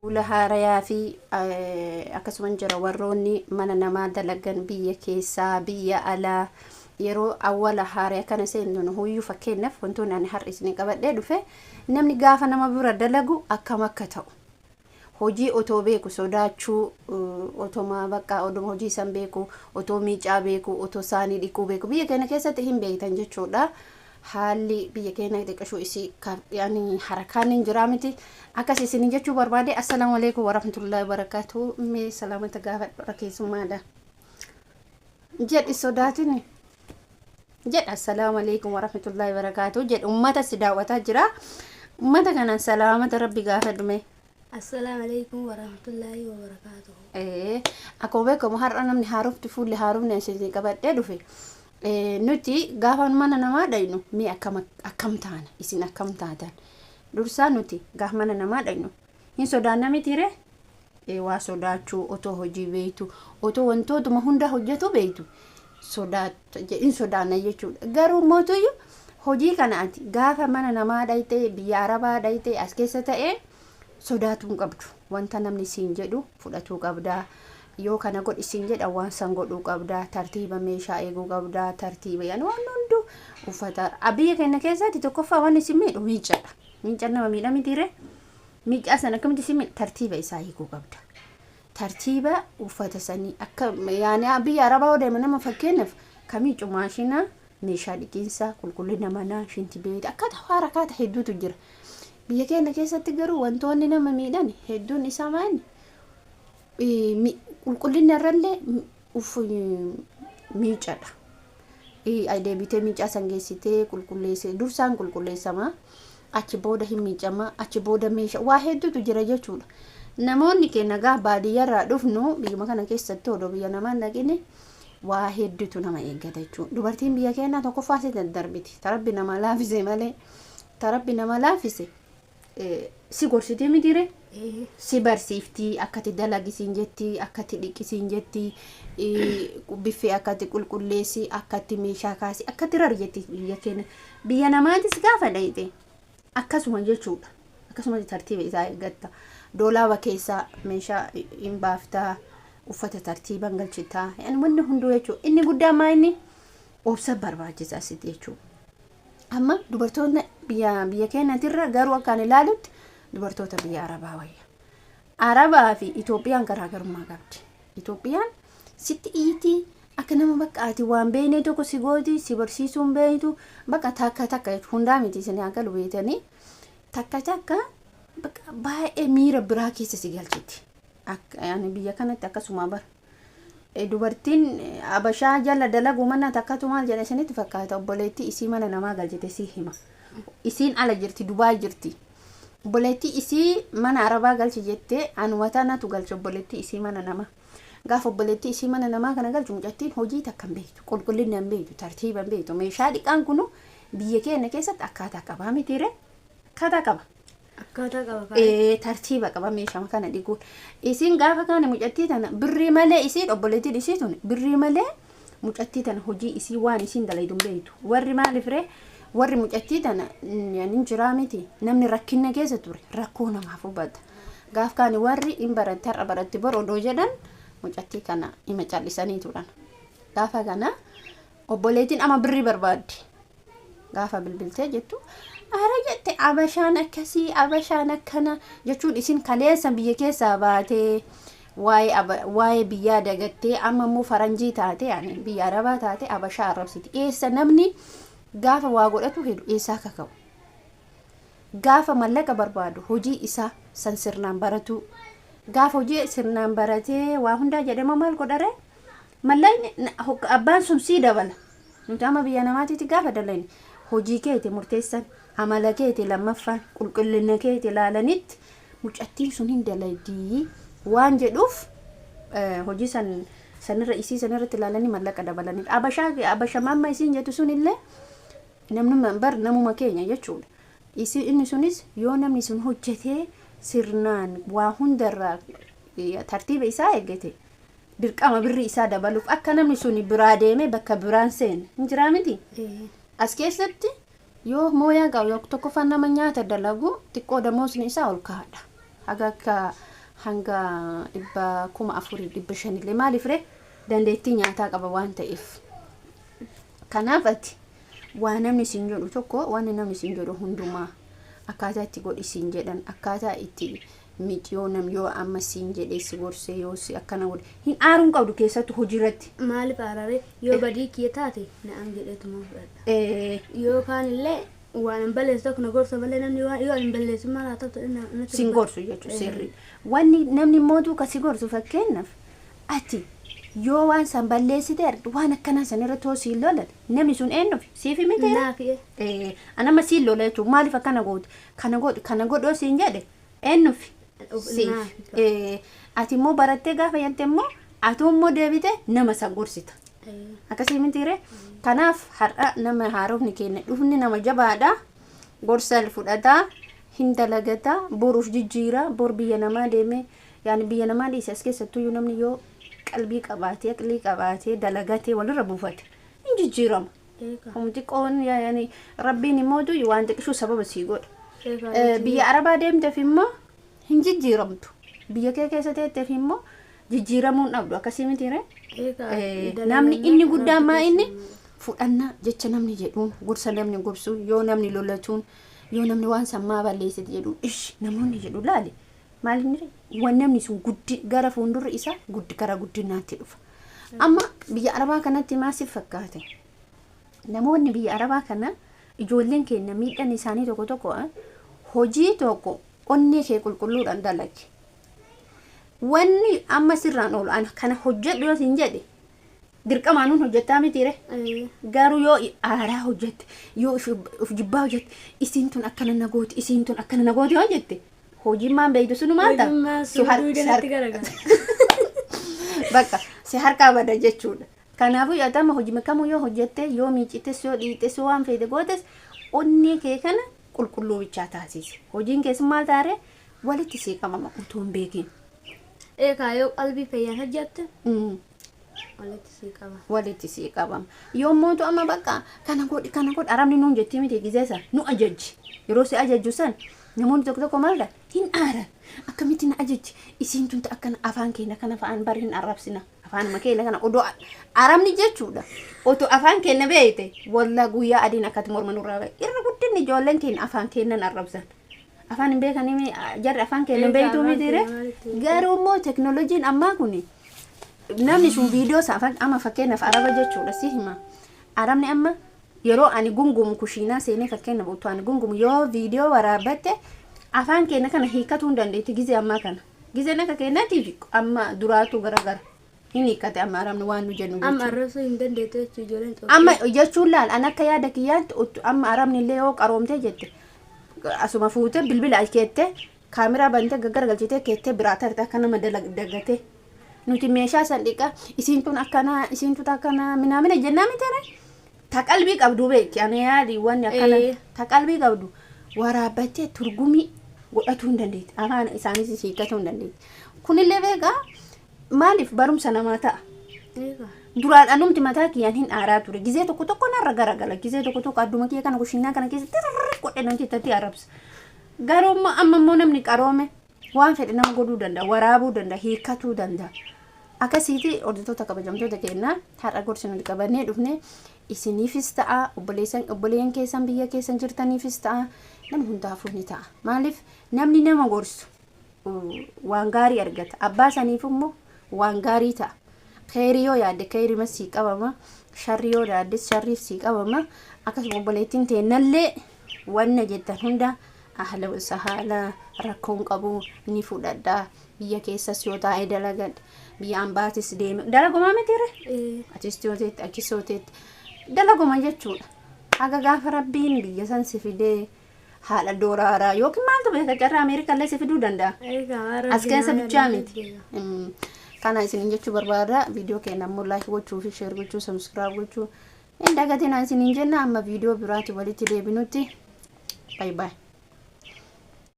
Ula haarayaa fi akkasumas jira warroonni mana namaa dalagan biyya keessaa biyya alaa yeroo awwala haaraya kana seenuun huyyuu fakkeenyaaf wantoonni ani har'a isin qabadhee dhufe namni gaafa nama bira dalagu akkam akka ta'u hojii otoo beeku sodaachuu otoma bakka oduma hojii san beeku otoo miicaa beeku otoo saanii dhiquu beeku biyya keenya keessatti hin beektan jechuudha. Haalli biyya keenya xiqqashuu isii yaani harakaan hin jiraa miti akkas isin jechuu barbaade. Assalaamu alaykum warahmatullahi wabarakatuh. Mee salaamata gaafadha keessummaadha jedhi sodaatini jedha. Assalaamu alaykum warahmatullahi wabarakatuh jedhi ummata si daawwataa jira. Ummata kana salaamata rabbi gaafadhume. Assalamu alaykum warahmatullahi wabarakatuh. Akkuma beekamu har'a namni haarofti fuulli haarofni isin qabadhee dhufe. Nuti gaafa mana namaa dhaynu mee akkam taana isin akkam taatan dursaa nuti gaafa mana namaa dhaynu hin sodaanna mitire waa sodaachuu otoo hojii beeytu otoo wantootuma hunda hojjetu beeytu hin sodaanna jechuudha. Garuu mootoyyuu hojii kana ati gaafa mana namaa dhayte biyya arabaa dhayte as keessa ta'e sodaatuu hin qabdu. Wanta namni siin jedhu fudhatuu qabdaa. Yoo kana godhi isin jedha waan san godhuu qabdaa. Tartiiba meeshaa eeguu qabdaa. Tartiiba yaani waan hundu uffata biyya keenya keessatti tokkoffaa waan isin miidhu miicadha. Miicaan nama miidha mitiire miicaa sana akkamitti isin miidha tartiiba isaa eeguu qabda. Tartiiba uffata sanii akka yaani biyya arabaa odeema nama fakkeenyaaf kamiicu maashina meeshaa dhiqiinsa qulqullina manaa shinti beeyta akkata harakaata hedduutu jira. Biyya keenya keessatti garuu wantoonni nama miidhan hedduun isaa maali qulqullinni irrallee miicadha. Deebitee miicaa san geessitee qulqulleessee dursaan qulqulleessamaa achi booda hin miicamaa achi booda meeshaa waa hedduutu jira jechuudha. Namoonni keenya gaa baadiyyaarraa dhufnu biyya kana keessatti odoo biyya namaa hin dhaqine waa hedduutu nama eeggata jechuudha. Dubartiin biyya keenyaa tokkoffaa si daddarbiti. Tarabbi nama laafise malee tarabbi nama laafise si gorsitee mitiire si barsiiftii akkati dalagisiin jetti akkati dhiqisiin jetti biffee akkati qulqulleessi akkati meeshaa kaasi akkati rarjetti. Biyya keenya biyya namaatis gaafa dhayite akkasuma jechuudha. Akkasuma tartiiba isaa eeggatta. Doolaaba keessaa meeshaa hin baaftaa uffata tartiiban galchitaa yaani wanni hunduu jechuudha. Inni guddaa maa inni obsa barbaachisaa sitti jechuudha. Amma dubartoonni biyya keenyatirra garuu akkaan ilaalutti dubartoota biyya arabaa wayya. Arabaa fi Itoophiyaan garaagarummaa qabdi. Itoophiyaan sitti iitii akka nama bakka ati waan beekne tokko si gooti si barsiisuun beektu bakka takka hundaa miti isin akka lubeetanii takka bakka baay'ee miira biraa keessa si galchiti. Yaani biyya kanatti akkasuma bara. Dubartiin abashaa jala dalagu mana takkatu maal jedha isinitti fakkaata. Obboleettii isii mana namaa galchite si hima. Isiin ala jirti Dubaay jirti. Obboleettii isii mana arabaa galchi jettee anumata natu galcha obboleettii isii mana namaa. Gaafa obboleettii isii mana namaa kana galchu mucattiin hojii takka hin beektu qulqullina hin beektu tartiiba hin beektu. Meeshaa dhiqaan kunu biyya keenya keessatti akkaataa qabaa mitiire akkaataa qaba. Tartiiba qaba meeshaa kana dhiquun. Isiin gaafa kana mucattii tana birrii malee isiin obboleettiin isii tun birrii malee mucattii tana hojii isii waan isiin dalaydu hin beektu. Warri maaliif ree warri mucattii tana yaani jiraa miti namni rakkina keessa ture rakkoo namaaf hubata. Gaaf kana warri hin baratte har'a baratte bor odoo jedhan mucattii kana hima callisanii turan. Gaafa kana obboleettiin ama birrii barbaaddi. Gaafa bilbiltee jettu ara jette abashaan akkasii abashaan akkana jechuun isin kaleessa biyya keessaa baatee waa'ee biyyaa dagattee amma immoo faranjii taate yaani biyya arabaa taate abashaa arrabsiti. Eessa namni gaafa waa godhatu hedu eessaa kaka'u gaafa mallaqa barbaadu hojii isaa san sirnaan baratu gaafa hojii sirnaan baratee waa hundaa jedhama maal godhare mallaqni abbaan sun sii dabala. Nuti amma biyya namaatiiti gaafa dalayni hojii keeti murteessan amala keeti lammaffaan qulqullina keeti ilaalanitti mucattiin sun hin dalaydii waan jedhuuf hojii sanirra isii sanirratti ilaalanii mallaqa dabalanii abashaa mamma isiin jettu sun illee namni bar namuma keenya jechuudha. Inni sunis yoo namni sun hojjetee sirnaan waa hundarraa tartiiba isaa eeggate dirqama birrii isaa dabaluuf akka namni sun biraa deeme bakka biraan seen hin jiraa miti. As keessatti yoo mooyaa qabu yoo tokkoffaan nama nyaata dalagu xiqqoo damoosni isaa ol kaadha. Haga akka hanga 4,400 illee maaliif ree dandeettii nyaataa qaba waan ta'eef. Kanaaf ati waan namni siin jedhu tokko waan namni siin jedhu hundumaa akkaataa itti godhisiin jedhan akkaataa itti miiciyoo nam yoo amma siin jedhee si gorsee yoo si akkana godhe hin aaruun qabdu keessattuu hojiirratti. Maaliif aarare yoo badii kiyya taate na'am jedheetuma fudhadha. Yookaan illee waan balleessu kana gorsa malee namni yoo hin balleessu maal haa ta'u sin gorsu jechuudha sirrii. Wanni namni mootuu kasi gorsu fakkeenyaaf ati yoo waan san balleessite waan akkana san irra toosii lola namni sun eenyuuf siif miti anama siin lola jechuudha maaliif akkana goote kana godhoo siin jedhe eenyuuf siif ati immoo barattee gaafa yalte immoo ati immoo deebite nama san gorsita akkasii mitiire. Kanaaf har'a nama haarofni keenya dhufni nama jabaadha gorsa fudhataa hin dalagataa boruuf jijjiira bor biyya namaa deeme yaani biyya namaa dhiise as keessattuu namni yoo qalbii qabaatee aqlii qabaatee dalagatee walirra buufate hin jijjiirama. Humti qoon yaani rabbiin immoo waan xiqqishuu sababa sii godha. Biyya arabaa deemteef immoo hin jijjiiramtu biyya kee keessa teetteef immoo jijjiiramuun dhabdu akkasii mitiire. Namni inni guddaan maa inni fudhanna jecha namni jedhuun gorsa namni gorsu yoo namni lolatuun yoo namni waan sammaa balleessite jedhu ish namoonni jedhu laale maalinni waan namni sun guddi gara fuuldurri isaa guddi gara guddinaatti dhufa. Amma biyya arabaa kanatti maasiif fakkaate namoonni biyya arabaa kana ijoolleen keenya miidhaan isaanii tokko hojii tokko onnee kee qulqulluudhaan dalage wanni amma sirraan oolu ana kana hojjedhu yoo siin jedhe dirqamaanuun hojjettaa mitiire garuu yoo aaraa hojjette yoo of jibbaa hojjette isiin tun akkana nagooti isiin tun akkana nagooti yoo jette hojiin maan beeydu sunu maal ta'a bakka si harkaa bada jechuudha. Kanaafuu yaadama hojii kamuu yoo hojjette yoo miicites yoo dhiites yoo waan feete gootes onnee kee kana qulqulluu bichaa taasise hojiin keessa maal taare walitti siiqamama utuu hin beekin. Yoo qalbii fayyaan hojjette walitti siiqabama yoo mootu amma bakka kana godhi arabni nuun jettii miti gizeessa nu ajajji yeroo si ajajju san namoonni tokko maalidha hin aaran akkamitti na ajajji isiin tun akkana afaan keenya kana fa'aan bari hin arrabsina afaan makeenya kana odoo arabni jechuudha otoo afaan keenya beeyte walla guyyaa adiin akkatti morma nurraa bahe irra guddinni ijoolleen keenya afaan keenyan arrabsan afaan hin beekanii jarri afaan keenya beeytuu mitiire garuu immoo teknooloojiin ammaa kuni namni sun viidiyoo isaa amma fakkeenyaaf araba jechuudha si hima arabni amma yeroo ani gungumu kushiinaa seenee fakkeenyaaf utuu ani gungumu yoo viidiyoo waraabatte afaan keenya kana hiikatuu hin dandeetti gizee ammaa kana gizeen akka keenyaatiif amma duraatu garagara hin hiikate amma arabni waan nu jennu amma arrabsuu hin dandeettu jechuu ijoolleen amma jechuun laal an akka yaada kiyyaatti amma arabni illee yoo qaroomte jette asuma fuute bilbila keette kaameraa bantee gaggargalchitee keettee biraa tarte akka nama daggate nuti meeshaa salliqa isiin tun akkana isiin tun akkana minaamina jennaa miteere ta qalbii qabdu beeki ana yaadi wanni akkana ta qalbii qabdu waraabattee turgumii godhatuu hin dandeetti afaan isaanis hiikatuu hin dandeetti kunillee beekaa maaliif barumsa namaa ta'a duraan anumti mataa kiyyaan hin aaraa ture gizee tokko narra garagala gizee tokko adduma kiyya kana kushiinaa kana keessatti godhe namti ittatti arrabsa garuu amma immoo namni qaroome waan fedhe nama godhuu danda'a waraabuu danda'a hiikatuu danda'a. Akkasiiti hordoftoota kabajamtoota keenya har'a gorsa nuti qabannee dhufne isiniifis ta'a obboleeyyan keessan biyya keessan jirtaniifis ta'a nama hundaafuu ni ta'a maaliif namni nama gorsu waan gaarii argata abbaa saniif immoo waan gaarii ta'a khayrii yoo yaadde khayrii masii qabama sharrii yoo yaadde sharriif sii qabama akkasuma obboleettiin teennallee wanna jettan hunda ahla wasahala rakkoon qabu ni fudhadha biyya keessas yoo taa'e dalagadha biyya ambaatis deeme dalaguma mitiire atiistooteetti akkisooteetti dalaguma jechuudha haga gaafa rabbiin biyya san si fidee haala dooraaraa yookiin maaltu beeka carraa Ameerikallee si fiduu danda'a as keessa bichaa miti kana isinin jechuu barbaada viidiyoo keenya ammoo laayik gochuu fi sheer gochuu sabskiraayib gochuu hin dagatinaa isinin jenna amma viidiyoo biraatti walitti deebinutti bye bye.